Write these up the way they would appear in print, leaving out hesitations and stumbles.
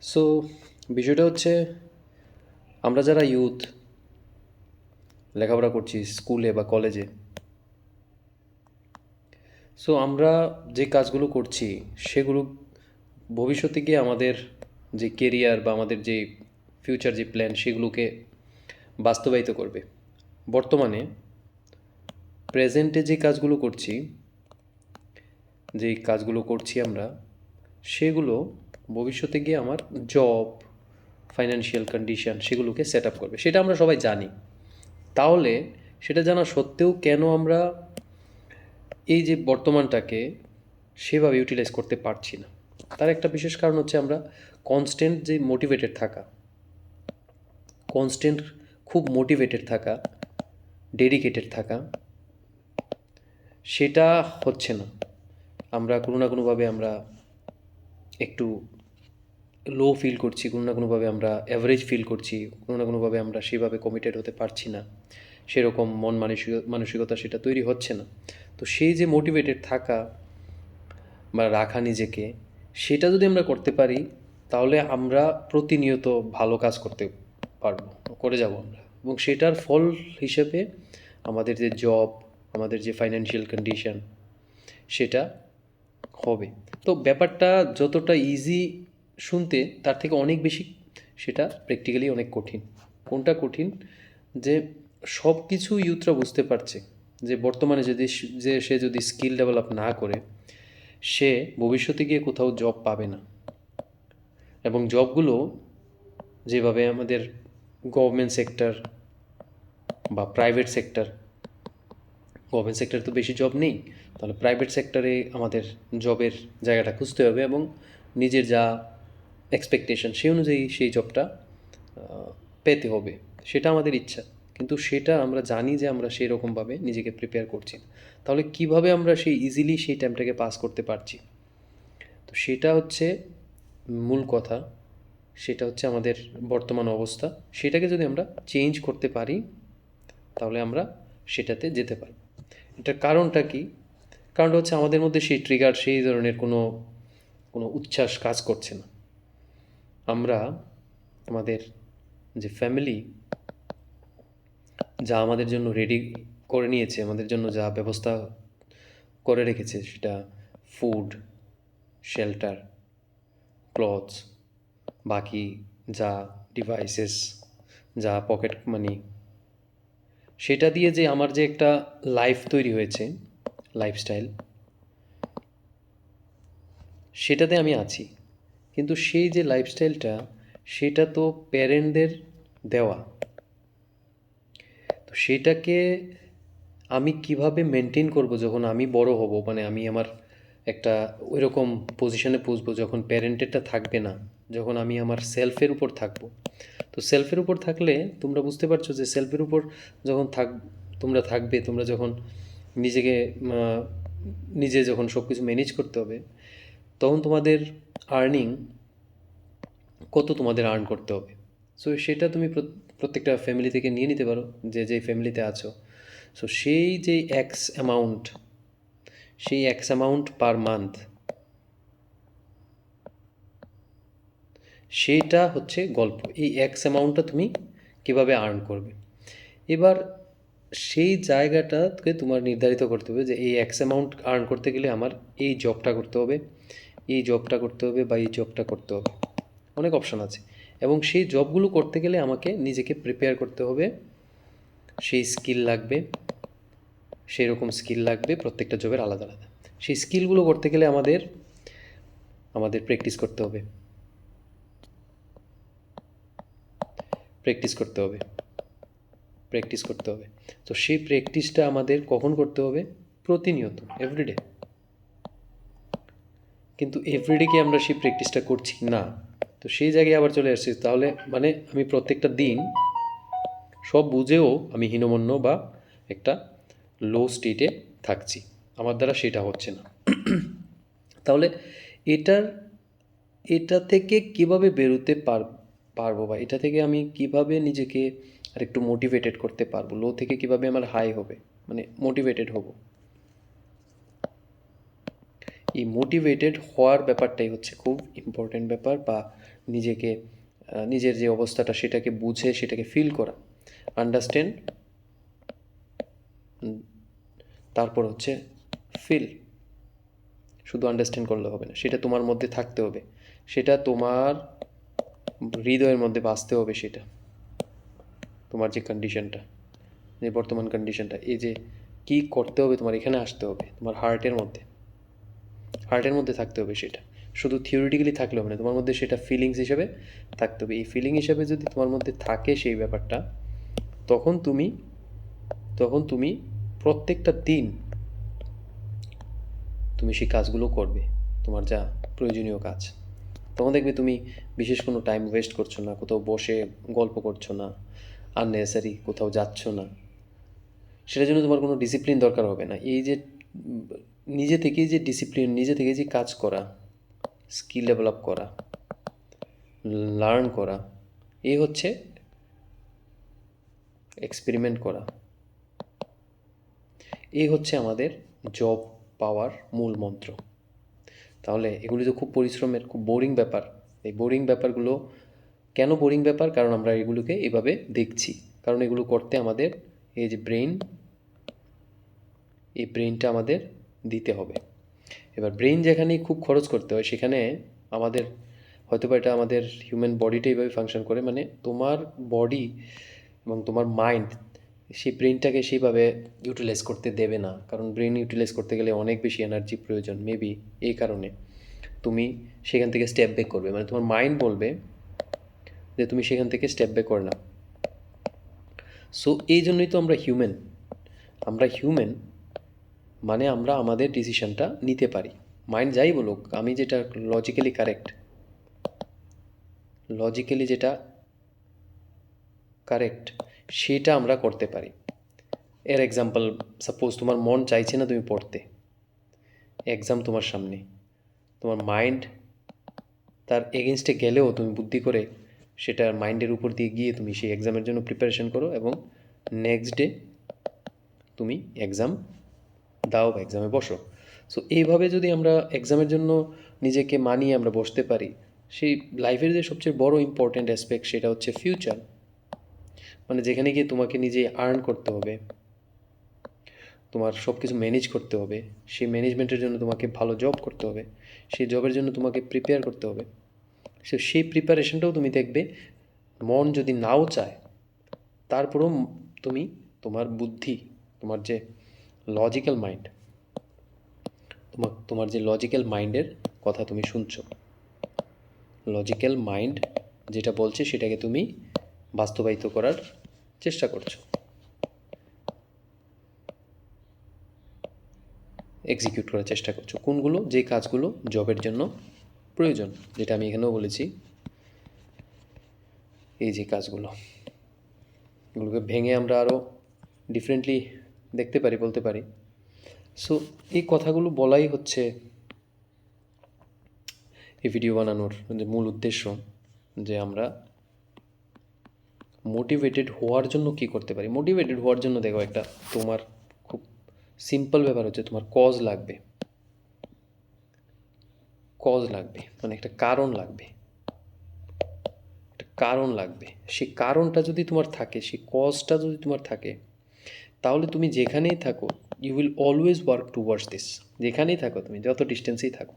So বিষয়টা হচ্ছে আমরা যারা ইউথ লেখাপড়া করছি স্কুলে বা কলেজে, সো আমরা যে কাজগুলো করছি সেগুলো ভবিষ্যতে গিয়ে আমাদের যে কেরিয়ার বা আমাদের যে ফিউচার যে প্ল্যান সেগুলোকে বাস্তবায়িত করবে। বর্তমানে প্রেজেন্টে যে কাজগুলো করছি আমরা, সেগুলো ভবিষ্যতে গিয়ে আমার জব, ফাইন্যান্সিয়াল কন্ডিশন সেগুলোকে সেট আপ করবে, সেটা আমরা সবাই জানি। তাহলে সেটা জানা সত্ত্বেও কেন আমরা এই যে বর্তমানটাকে সেভাবে ইউটিলাইজ করতে পারছি না? তার একটা বিশেষ কারণ হচ্ছে আমরা কনস্ট্যান্ট যে মোটিভেটেড থাকা, কনস্ট্যান্ট খুব মোটিভেটেড থাকা, ডেডিকেটেড থাকা, সেটা হচ্ছে না। আমরা কোনো না কোনোভাবে আমরা একটু লো ফিল করছি, কোনো না কোনোভাবে আমরা অ্যাভারেজ ফিল করছি, কোনো না কোনোভাবে আমরা সেভাবে কমিটেড হতে পারছি না, সেরকম মানসিকতা সেটা তৈরি হচ্ছে না। তো সেই যে মোটিভেটেড থাকা বা রাখা নিজেকে, সেটা যদি আমরা করতে পারি তাহলে আমরা প্রতিনিয়ত ভালো কাজ করতে পারবো, করে যাব আমরা, এবং সেটার ফল হিসেবে আমাদের যে জব, আমাদের যে ফাইন্যান্সিয়াল কন্ডিশন সেটা হবে। তো ব্যাপারটা যতটা ইজি শুনতে, তার থেকে অনেক বেশি সেটা প্র্যাকটিক্যালি অনেক কঠিন। কোনটা কঠিন? যে সব কিছু ইউথরা বুঝতে পারছে যে বর্তমানে সে যদি স্কিল ডেভেলপ না করে, সে ভবিষ্যতে গিয়ে কোথাও জব পাবে না। এবং জবগুলো যেভাবে আমাদের গভর্নমেন্ট সেক্টর বা প্রাইভেট সেক্টর, গভর্নমেন্ট সেক্টরে তো বেশি জব নেই, তাহলে প্রাইভেট সেক্টরে আমাদের জবের জায়গাটা খুঁজতে হবে এবং নিজের যা এক্সপেকটেশন সেই অনুযায়ী সেই জবটা পেতে হবে। সেটা আমাদের ইচ্ছা, কিন্তু সেটা আমরা জানি যে আমরা সেই রকমভাবে নিজেকে প্রিপেয়ার করছি না। তাহলে কিভাবে আমরা সেই ইজিলি সেই টাইমটাকে পাস করতে পারছি? তো সেটা হচ্ছে মূল কথা। সেটা হচ্ছে আমাদের বর্তমান অবস্থা। সেটাকে যদি আমরা চেঞ্জ করতে পারি তাহলে আমরা সেটাতে যেতে পারব। এটার কারণটা কি? কারণটা হচ্ছে আমাদের মধ্যে সেই ট্রিগার, সেই ধরনের কোনো কোনো উচ্ছ্বাস কাজ করছে না। আমরা আমাদের যে ফ্যামিলি যা আমাদের জন্য রেডি করে নিয়েছে, আমাদের জন্য যা ব্যবস্থা করে রেখেছে, সেটা ফুড, শেল্টার, ক্লথস, বাকি যা ডিভাইসেস, যা পকেট মানি, সেটা দিয়ে যে আমার যে একটা লাইফ তৈরি হয়েছে, লাইফস্টাইল, সেটাতে আমি আছি। কিন্তু সেই যে লাইফস্টাইলটা, সেটা তো প্যারেন্টদের দেওয়া। তো সেটাকে আমি কিভাবে মেনটেন করব যখন আমি বড় হব, মানে আমি আমার একটা ওইরকম পজিশনে পৌঁছবো যখন প্যারেন্টেরটা থাকবে না, যখন আমি আমার সেলফের উপর থাকবো। তো সেলফের উপর থাকলে তোমরা বুঝতে পারছো যে সেলফের উপর যখন তোমরা থাকবে, তোমরা যখন নিজেকে নিজে যখন সব কিছু ম্যানেজ করতে হবে, তখন তোমাদের আর্নিং কত তোমাদের আর্ন করতে হবে। সো সেটা তুমি প্রত্যেকটা ফ্যামিলি থেকে নিয়ে নিতে পারো, যে যেই ফ্যামিলিতে আছো। সো সেই যে এক্স অ্যামাউন্ট, সেই এক্স অ্যামাউন্ট পার মান্থ, সেইটা হচ্ছে গল্প। এই এক্স অ্যামাউন্টটা তুমি কীভাবে আর্ন করবে। এবার সেই জায়গাটাকে তোমার নির্ধারিত করতে হবে যে এই এক্স অ্যামাউন্ট আর্ন করতে গেলে আমার এই জবটা করতে হবে, এই জবটা করতে হবে, বা এই জবটা করতে হবে। অনেক অপশান আছে, এবং সেই জবগুলো করতে গেলে আমাকে নিজেকে প্রিপেয়ার করতে হবে। সেই স্কিল লাগবে, সেই রকম স্কিল লাগবে প্রত্যেকটা জবের আলাদা আলাদা। সেই স্কিলগুলো করতে গেলে আমাদের আমাদের প্র্যাকটিস করতে হবে, প্র্যাকটিস করতে হবে, প্র্যাকটিস করতে হবে। তো সেই প্র্যাকটিসটা আমাদের কখন করতে হবে? প্রতিনিয়ত, এভরিডে। কিন্তু এভরিডে কি আমরা সেই প্র্যাকটিসটা করছি? না। তো সেই জায়গায় আবার চলে আসছি, তাহলে মানে আমি প্রত্যেকটা দিন সব বুঝেও আমি হীনমন্য বা একটা লো স্টেটে থাকছি, আমার দ্বারা সেটা হচ্ছে না। তাহলে এটার এটা থেকে কীভাবে বেরোতে পারবো, বা এটা থেকে আমি কিভাবে নিজেকে আর একটু মোটিভেটেড করতে পারবো, লো থেকে কিভাবে আমার হাই হবে, মানে মোটিভেটেড হব, এই মোটিভেটেড হওয়ার ব্যাপারটাই হচ্ছে খুব ইম্পর্টেন্ট ব্যাপার, বা নিজেকে নিজের যে অবস্থাটা সেটাকে বুঝে সেটাকে ফিল করা, আন্ডারস্ট্যান্ড, তারপর হচ্ছে ফিল। শুধু আন্ডারস্ট্যান্ড করলে হবে না, সেটা তোমার মধ্যে থাকতে হবে, সেটা তোমার হৃদয়ের মধ্যে বাঁচতে হবে, সেটা তোমার যে কন্ডিশনটা, যে বর্তমান কন্ডিশনটা, এই যে কী করতে হবে তোমার এখানে আসতে হবে, তোমার হার্টের মধ্যে থাকতে হবে। সেটা শুধু থিওরিটিক্যালি থাকলে হবে না, তোমার মধ্যে সেটা ফিলিংস হিসেবে থাকতে হবে। এই ফিলিং হিসেবে যদি তোমার মধ্যে থাকে সেই ব্যাপারটা, তখন তুমি প্রত্যেকটা দিন তুমি সেই কাজগুলো করবে, তোমার যা প্রয়োজনীয় কাজ। তখন দেখবে তুমি বিশেষ কোনো টাইম ওয়েস্ট করছো না, কোথাও বসে গল্প করছো না, আননেসেসারি কোথাও যাচ্ছ না। সেটার জন্য তোমার কোনো ডিসিপ্লিন দরকার হবে না। এই যে নিজে থেকেই যে ডিসিপ্লিন, নিজে থেকে যে কাজ করা, স্কিল ডেভেলপ করা, লার্ন করা, এই হচ্ছে এক্সপেরিমেন্ট করা, এই হচ্ছে আমাদের জব পাওয়ার মূল মন্ত্র। তাহলে এগুলি তো খুব পরিশ্রমের, খুব বোরিং ব্যাপার। এই বোরিং ব্যাপারগুলো কেন বোরিং ব্যাপার? কারণ আমরা এগুলোকে এভাবে দেখছি। কারণ এগুলো করতে আমাদের এই যে এই ব্রেনটা আমাদের দিতে হবে। এবার ব্রেন যেখানেই খুব খরচ করতে হয়, সেখানে আমাদের হয়তোবা এটা আমাদের হিউম্যান বডিটা এইভাবে ফাংশন করে, মানে তোমার বডি এবং তোমার মাইন্ড সেই ব্রেনটাকে সেইভাবে ইউটিলাইজ করতে দেবে না। কারণ ব্রেন ইউটিলাইজ করতে গেলে অনেক বেশি এনার্জি প্রয়োজন। মেবি এই কারণে তুমি সেখান থেকে স্টেপ ব্যাক করবে, মানে তোমার মাইন্ড বলবে যে তুমি সেখান থেকে স্টেপ ব্যাক করে নাও। সো এই জন্যই তো আমরা হিউম্যান, মানে আমরা আমাদের ডিসিশনটা নিতে পারি। মাইন্ড যাই বলুক, আমি যেটা লজিক্যালি যেটা কারেক্ট সেটা আমরা করতে পারি। এর এক্সাম্পল, সাপোজ তোমার মন চাইছে না তুমি পড়তে, এক্সাম তোমার সামনে, তোমার মাইন্ড তার এগেনস্টে গেলেও তুমি বুদ্ধি করে সেটা মাইন্ডের উপর দিয়ে গিয়ে তুমি সেই এক্সামের জন্য প্রিপারেশন করো, এবং নেক্সট ডে তুমি এক্সাম দাও বা এক্সামে বসো। সো এইভাবে যদি আমরা এক্সামের জন্য নিজেকে মানিয়ে আমরা বসতে পারি, সেই লাইফের যে সবচেয়ে বড় ইম্পর্ট্যান্ট অ্যাসপেক্ট সেটা হচ্ছে ফিউচার। মানে যেখানে গিয়ে তোমাকে নিজে আর্ন করতে হবে, তোমার সব কিছু ম্যানেজ করতে হবে, সেই ম্যানেজমেন্টের জন্য তোমাকে ভালো জব করতে হবে, সেই জবের জন্য তোমাকে প্রিপেয়ার করতে হবে। সো সেই প্রিপারেশনটাও তুমি দেখবে, মন যদি নাও চায় তারপরেও তুমি তোমার বুদ্ধি, তোমার যে লজিক্যাল মাইন্ড, তোমার যে লজিক্যাল মাইন্ডের কথা তুমি শুনছো, লজিক্যাল মাইন্ড যেটা বলছে সেটাকে তুমি বাস্তবায়িত করার চেষ্টা করছো, এক্সিকিউট করার চেষ্টা করছো। কোনগুলো? যে কাজগুলো জবের জন্য প্রয়োজন, যেটা আমি এখানেও বলেছি, এই যে কাজগুলো, এগুলোকে ভেঙে আমরা আরও ডিফারেন্টলি দেখতে পারি, বলতে পারি। সো এই কথাগুলো বলাই হচ্ছে এই ভিডিও বানানোর যে মূল উদ্দেশ্য, যে আমরা মোটিভেটেড হওয়ার জন্য কী করতে পারি। মোটিভেটেড হওয়ার জন্য দেখো, একটা তোমার খুব সিম্পল ব্যাপার হচ্ছে তোমার কজ লাগবে, মানে একটা কারণ লাগবে, সেই কারণটা যদি তোমার থাকে, সেই কজটা যদি তোমার থাকে, তাহলে তুমি যেখানেই থাকো you will always work towards this. যেখানেই থাকো তুমি, যত ডিস্টেন্সেই থাকো।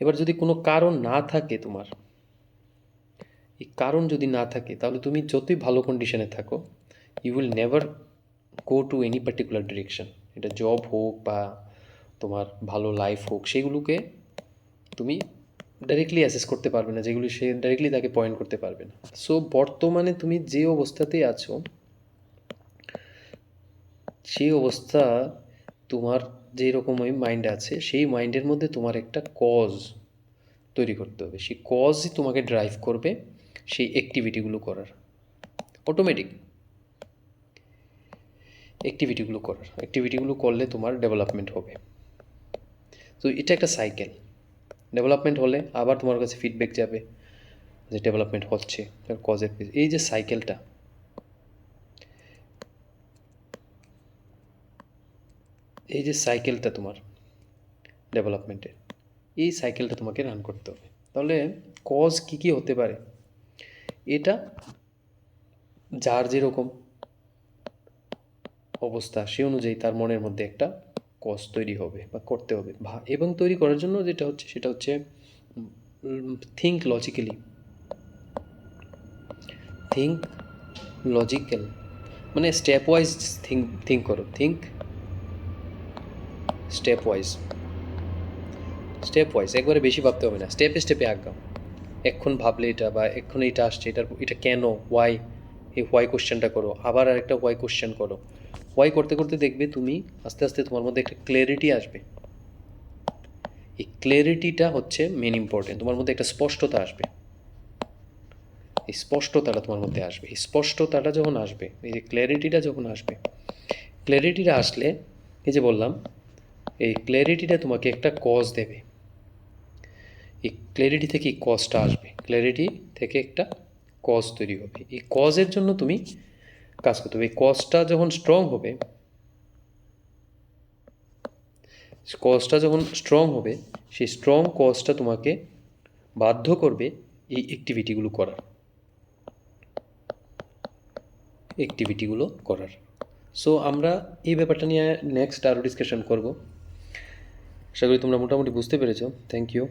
এবার যদি কোনো কারণ না থাকে তোমার, এই কারণ যদি না থাকে, তাহলে তুমি যতই ভালো কন্ডিশনে থাকো, you will never go to any particular direction. এটা জব হোক বা তোমার ভালো লাইফ হোক, সেগুলোকে তুমি ডাইরেক্টলি অ্যাসেস করতে পারবে না, যেগুলি সে ডাইরেক্টলি তাকে পয়েন্ট করতে পারবে না। সো বর্তমানে তুমি যে অবস্থাতেই আছো, সেই অবস্থা, তোমার যেই রকমই মাইন্ড আছে, সেই মাইন্ডের মধ্যে তোমার একটা কজ তৈরি করতে হবে। সেই কজই তোমাকে ড্রাইভ করবে সেই অ্যাক্টিভিটিগুলো করার, অটোমেটিক অ্যাক্টিভিটিগুলো করলে তোমার ডেভেলপমেন্ট হবে। তো এটা একটা সাইকেল। ডেভেলপমেন্ট হলে আবার তোমার কাছে ফিডব্যাক যাবে যে ডেভেলপমেন্ট হচ্ছে, কজের পেজ। এই যে সাইকেলটা তোমার, ডেভেলপমেন্টের। এই সাইকেলটা তোমাকে রান করতে হবে। তাহলে কজ কী কী হতে পারে, এটা যার যেরকম অবস্থা সে অনুযায়ী তার মনের মধ্যে একটা কজ তৈরি হবে বা করতে হবে। এবং তৈরি করার জন্য যেটা হচ্ছে সেটা হচ্ছে থিঙ্ক লজিক্যালি, থিঙ্ক লজিক্যাল, মানে স্টেপ ওয়াইজ থিঙ্ক করো, থিঙ্ক স্টেপ ওয়াইজ, একবারে বেশি ভাবতে হবে না, স্টেপে স্টেপে আগাও। এক্ষণ ভাবলে এটা, বা এক্ষণ এটা আসছে, এটা কেন, ওয়াই, এই ওয়াই কোশ্চেনটা করো, আবার আরেকটা ওয়াই কোশ্চেন করো। ওয়াই করতে করতে দেখবে তুমি আস্তে আস্তে তোমার মধ্যে একটা ক্ল্যারিটি আসবে। এই ক্ল্যারিটিটা হচ্ছে মেন ইম্পর্টেন্ট, তোমার মধ্যে একটা স্পষ্টতা আসবে। এই স্পষ্টতাটা তোমার মধ্যে আসবে, এই স্পষ্টতাটা যখন আসবে, এই যে ক্ল্যারিটিটা যখন আসবে, ক্ল্যারিটিটা আসলে এই যে বললাম, এই ক্ল্যারিটিটা তোমাকে একটা কজ দেবে। এই ক্ল্যারিটি থেকে এই কজটা আসবে, ক্ল্যারিটি থেকে একটা কজ তৈরি হবে। এই কজের জন্য তুমি কাজ করতে হবে। এই কজটা যখন স্ট্রং হবে, সেই স্ট্রং কজটা তোমাকে বাধ্য করবে এই অ্যাক্টিভিটিগুলো করার। সো আমরা এই ব্যাপারটা নিয়ে নেক্সট আরও ডিসকাশন করব। আশা করি তোমরা মোটামুটি বুঝতে পেরেছো। Thank you.